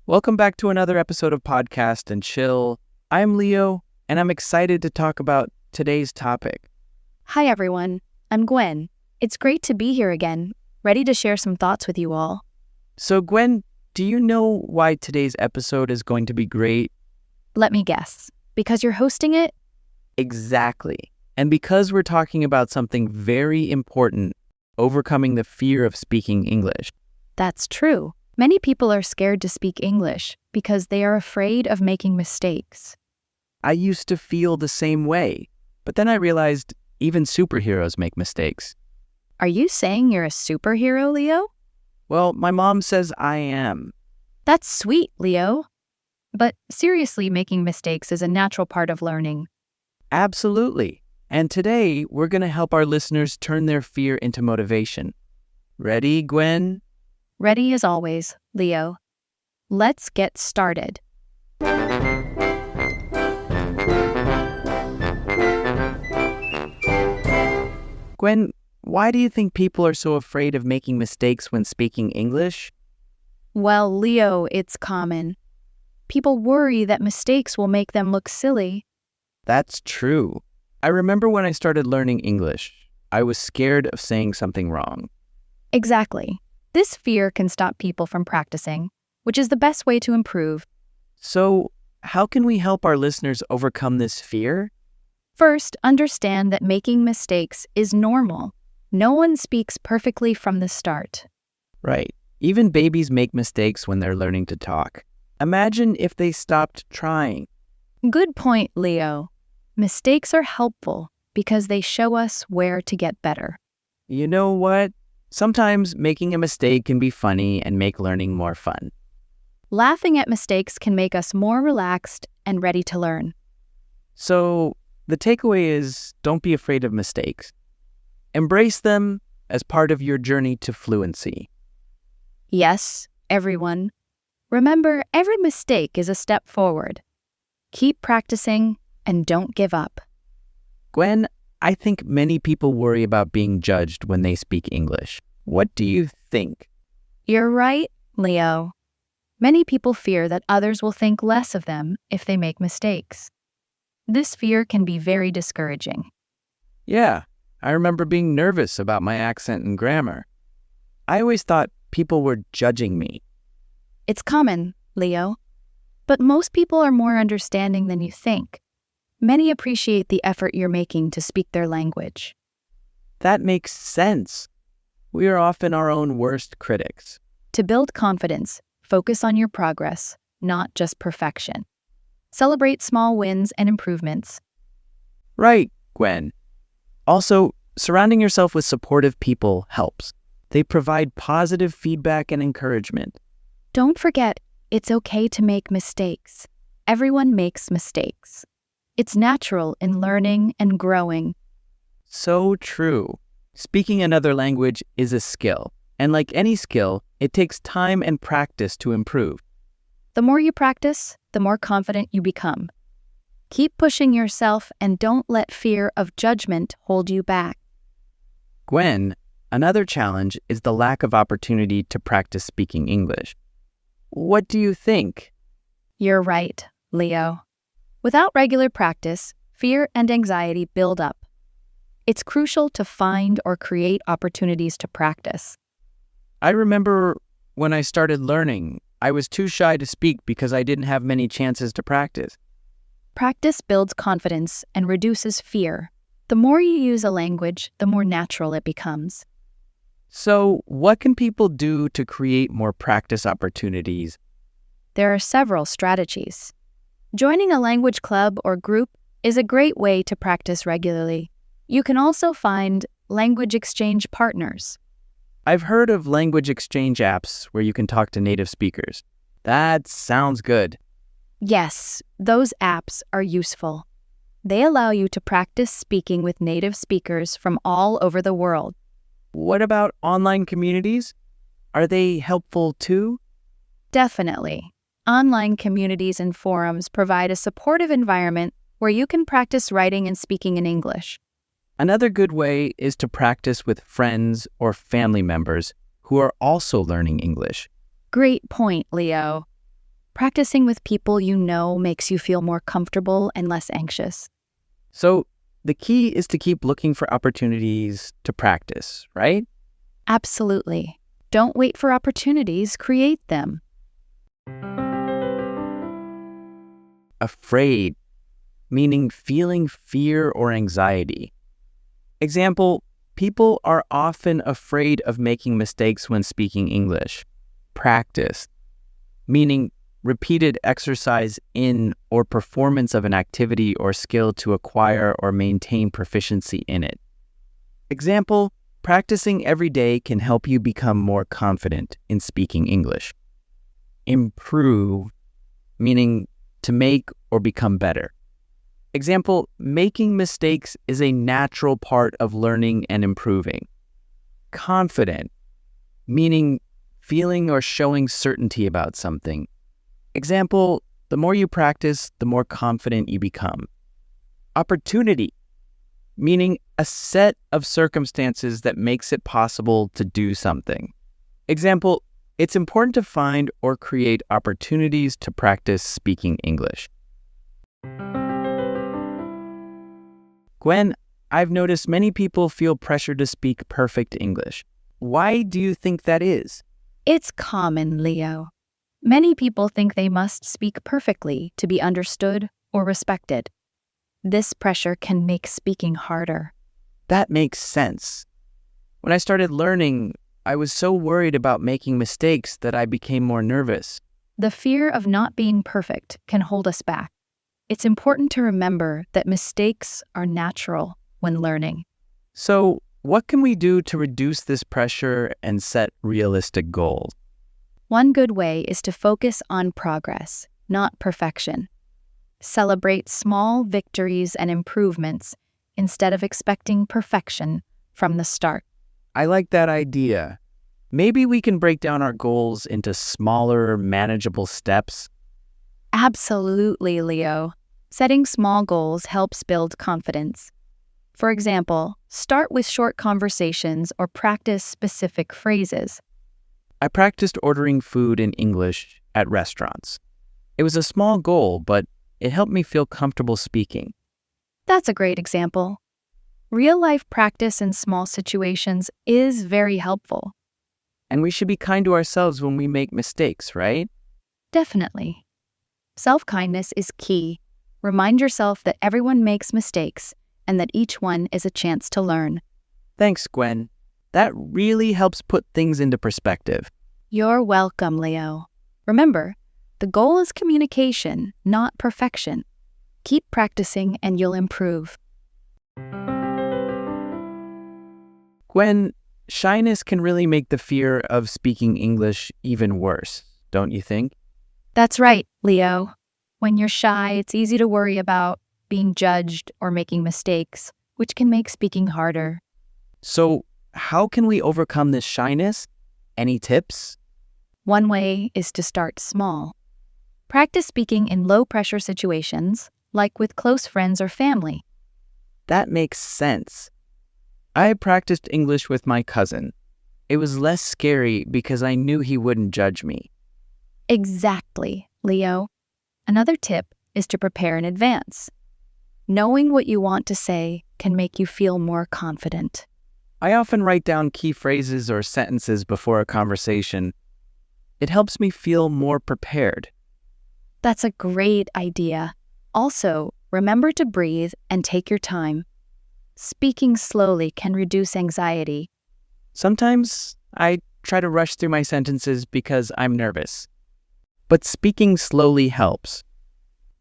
Welcome back to another episode of Podcast and Chill. I'm Leo, and I'm excited to talk about today's topic. Hi, everyone. I'm Gwen. It's great to be here again, ready to share some thoughts with you all. So, Gwen, do you know why today's episode is going to be great? Let me guess. Because you're hosting it? Exactly. And because we're talking about something very important, overcoming the fear of speaking English. That's true. Many people are scared to speak English because they are afraid of making mistakes. I used to feel the same way, but then I realized even superheroes make mistakes. Are you saying you're a superhero, Leo? Well, my mom says I am. That's sweet, Leo. But seriously, making mistakes is a natural part of learning. Absolutely. And today, we're going to help our listeners turn their fear into motivation. Ready, Gwen? Ready as always, Leo. Let's get started. Gwen, why do you think people are so afraid of making mistakes when speaking English? Well, Leo, it's common. People worry that mistakes will make them look silly. That's true. I remember when I started learning English, I was scared of saying something wrong. Exactly. This fear can stop people from practicing, which is the best way to improve. So, how can we help our listeners overcome this fear? First, understand that making mistakes is normal. No one speaks perfectly from the start. Right. Even babies make mistakes when they're learning to talk. Imagine if they stopped trying. Good point, Leo. Mistakes are helpful because they show us where to get better. You know what? Sometimes making a mistake can be funny and make learning more fun. Laughing at mistakes can make us more relaxed and ready to learn. So, the takeaway is don't be afraid of mistakes. Embrace them as part of your journey to fluency. Yes, everyone. Remember, every mistake is a step forward. Keep practicing and don't give up. Gwen, I think many people worry about being judged when they speak English. What do you think? You're right, Leo. Many people fear that others will think less of them if they make mistakes. This fear can be very discouraging. Yeah, I remember being nervous about my accent and grammar. I always thought people were judging me. It's common, Leo. But most people are more understanding than you think. Many appreciate the effort you're making to speak their language. That makes sense. We are often our own worst critics. To build confidence, focus on your progress, not just perfection. Celebrate small wins and improvements. Right, Gwen. Also, surrounding yourself with supportive people helps. They provide positive feedback and encouragement. Don't forget, it's okay to make mistakes. Everyone makes mistakes. It's natural in learning and growing. So true. Speaking another language is a skill. And like any skill, it takes time and practice to improve. The more you practice, the more confident you become. Keep pushing yourself and don't let fear of judgment hold you back. Gwen, another challenge is the lack of opportunity to practice speaking English. What do you think? You're right, Leo. Without regular practice, fear and anxiety build up. It's crucial to find or create opportunities to practice. I remember when I started learning, I was too shy to speak because I didn't have many chances to practice. Practice builds confidence and reduces fear. The more you use a language, the more natural it becomes. So, what can people do to create more practice opportunities? There are several strategies. Joining a language club or group is a great way to practice regularly. You can also find language exchange partners. I've heard of language exchange apps where you can talk to native speakers. That sounds good. Yes, those apps are useful. They allow you to practice speaking with native speakers from all over the world. What about online communities? Are they helpful too? Definitely. Online communities and forums provide a supportive environment where you can practice writing and speaking in English. Another good way is to practice with friends or family members who are also learning English. Great point, Leo. Practicing with people you know makes you feel more comfortable and less anxious. So the key is to keep looking for opportunities to practice, right? Absolutely. Don't wait for opportunities, create them. Afraid, meaning feeling fear or anxiety. Example, people are often afraid of making mistakes when speaking English. Practice, meaning repeated exercise in or performance of an activity or skill to acquire or maintain proficiency in it. Example, practicing every day can help you become more confident in speaking English. Improve, meaning to make or become better. Example, making mistakes is a natural part of learning and improving. Confident, meaning feeling or showing certainty about something. Example, the more you practice, the more confident you become. Opportunity, meaning a set of circumstances that makes it possible to do something. Example, it's important to find or create opportunities to practice speaking English. Gwen, I've noticed many people feel pressure to speak perfect English. Why do you think that is? It's common, Leo. Many people think they must speak perfectly to be understood or respected. This pressure can make speaking harder. That makes sense. When I started learning, I was so worried about making mistakes that I became more nervous. The fear of not being perfect can hold us back. It's important to remember that mistakes are natural when learning. So, what can we do to reduce this pressure and set realistic goals? One good way is to focus on progress, not perfection. Celebrate small victories and improvements instead of expecting perfection from the start. I like that idea. Maybe we can break down our goals into smaller, manageable steps. Absolutely, Leo. Setting small goals helps build confidence. For example, start with short conversations or practice specific phrases. I practiced ordering food in English at restaurants. It was a small goal, but it helped me feel comfortable speaking. That's a great example. Real-life practice in small situations is very helpful. And we should be kind to ourselves when we make mistakes, right? Definitely. Self-kindness is key. Remind yourself that everyone makes mistakes and that each one is a chance to learn. Thanks, Gwen. That really helps put things into perspective. You're welcome, Leo. Remember, the goal is communication, not perfection. Keep practicing and you'll improve. Gwen, shyness can really make the fear of speaking English even worse, don't you think? That's right, Leo. When you're shy, it's easy to worry about being judged or making mistakes, which can make speaking harder. So, how can we overcome this shyness? Any tips? One way is to start small. Practice speaking in low-pressure situations, like with close friends or family. That makes sense. I practiced English with my cousin. It was less scary because I knew he wouldn't judge me. Exactly, Leo. Another tip is to prepare in advance. Knowing what you want to say can make you feel more confident. I often write down key phrases or sentences before a conversation. It helps me feel more prepared. That's a great idea. Also, remember to breathe and take your time. Speaking slowly can reduce anxiety. Sometimes I try to rush through my sentences because I'm nervous. But speaking slowly helps.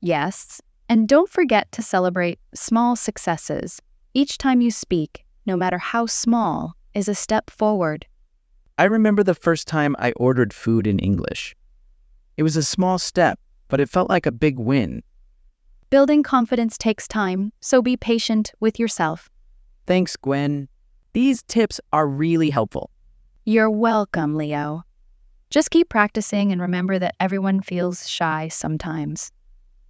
Yes, and don't forget to celebrate small successes. Each time you speak, no matter how small, is a step forward. I remember the first time I ordered food in English. It was a small step, but it felt like a big win. Building confidence takes time, so be patient with yourself. Thanks, Gwen. These tips are really helpful. You're welcome, Leo. Just keep practicing and remember that everyone feels shy sometimes.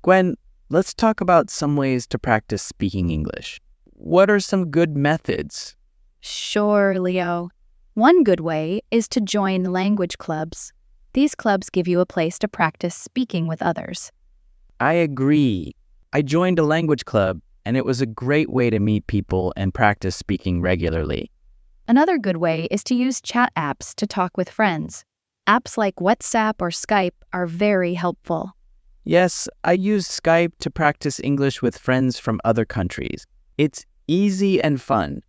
Gwen, let's talk about some ways to practice speaking English. What are some good methods? Sure, Leo. One good way is to join language clubs. These clubs give you a place to practice speaking with others. I agree. I joined a language club, and it was a great way to meet people and practice speaking regularly. Another good way is to use chat apps to talk with friends. Apps like WhatsApp or Skype are very helpful. Yes, I use Skype to practice English with friends from other countries. It's easy and fun.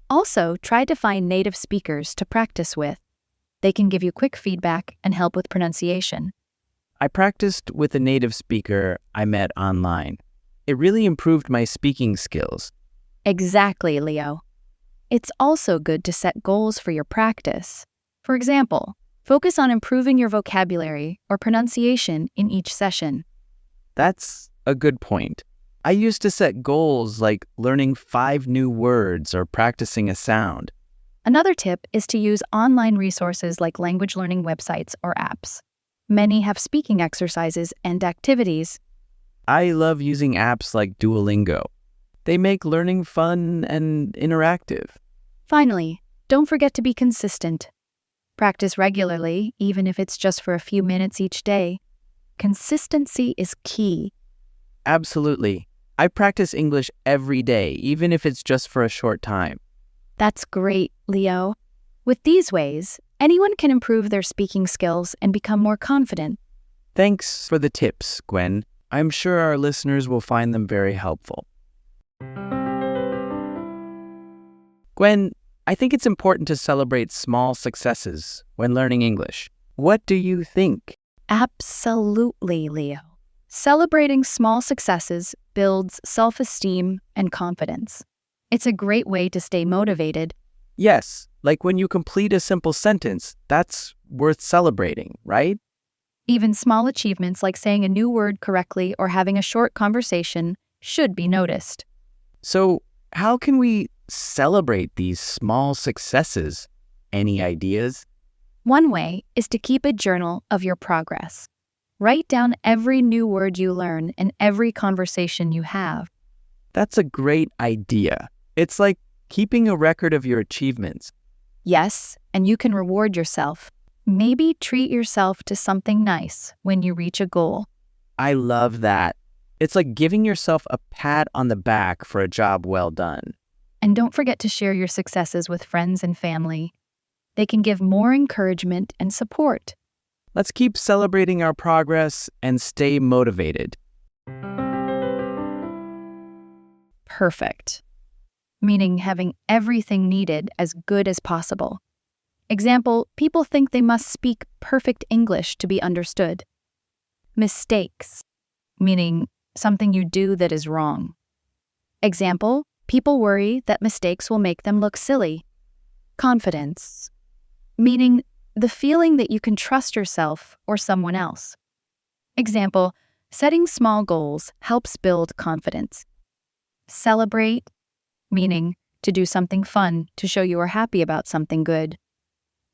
Also, try to find native speakers to practice with. They can give you quick feedback and help with pronunciation. I practiced with a native speaker I met online. It really improved my speaking skills. Exactly, Leo. It's also good to set goals for your practice. For example, focus on improving your vocabulary or pronunciation in each session. That's a good point. I used to set goals like learning 5 new words or practicing a sound. Another tip is to use online resources like language learning websites or apps. Many have speaking exercises and activities. I love using apps like Duolingo. They make learning fun and interactive. Finally, don't forget to be consistent. Practice regularly, even if it's just for a few minutes each day. Consistency is key. Absolutely. I practice English every day, even if it's just for a short time. That's great, Leo. With these ways, anyone can improve their speaking skills and become more confident. Thanks for the tips, Gwen. I'm sure our listeners will find them very helpful. Gwen, I think it's important to celebrate small successes when learning English. What do you think? Absolutely, Leo. Celebrating small successes builds self-esteem and confidence. It's a great way to stay motivated. Yes, like when you complete a simple sentence, that's worth celebrating, right? Even small achievements like saying a new word correctly or having a short conversation should be noticed. So, how can we celebrate these small successes? Any ideas? One way is to keep a journal of your progress. Write down every new word you learn and every conversation you have. That's a great idea. It's like keeping a record of your achievements. Yes, and you can reward yourself. Maybe treat yourself to something nice when you reach a goal. I love that. It's like giving yourself a pat on the back for a job well done. And don't forget to share your successes with friends and family. They can give more encouragement and support. Let's keep celebrating our progress and stay motivated. Perfect. Meaning having everything needed as good as possible. Example, people think they must speak perfect English to be understood. Mistakes, meaning something you do that is wrong. Example, people worry that mistakes will make them look silly. Confidence, meaning the feeling that you can trust yourself or someone else. Example, setting small goals helps build confidence. Celebrate, meaning to do something fun to show you are happy about something good.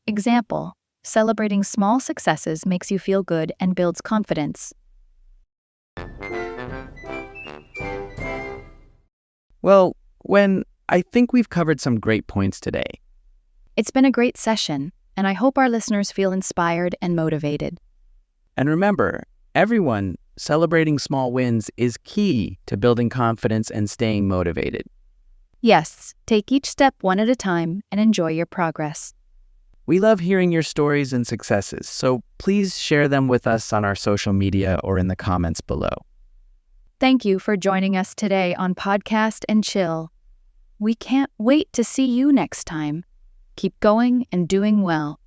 Example, celebrating small successes makes you feel good and builds confidence. Well, I think we've covered some great points today. It's been a great session, and I hope our listeners feel inspired and motivated. And remember, everyone, celebrating small wins is key to building confidence and staying motivated. Yes, take each step one at a time and enjoy your progress. We love hearing your stories and successes, so please share them with us on our social media or in the comments below. Thank you for joining us today on Podcast and Chill. We can't wait to see you next time. Keep going and doing well.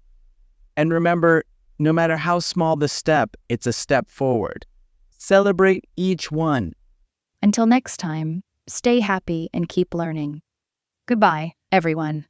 And remember, no matter how small the step, it's a step forward. Celebrate each one. Until next time, stay happy and keep learning. Goodbye, everyone.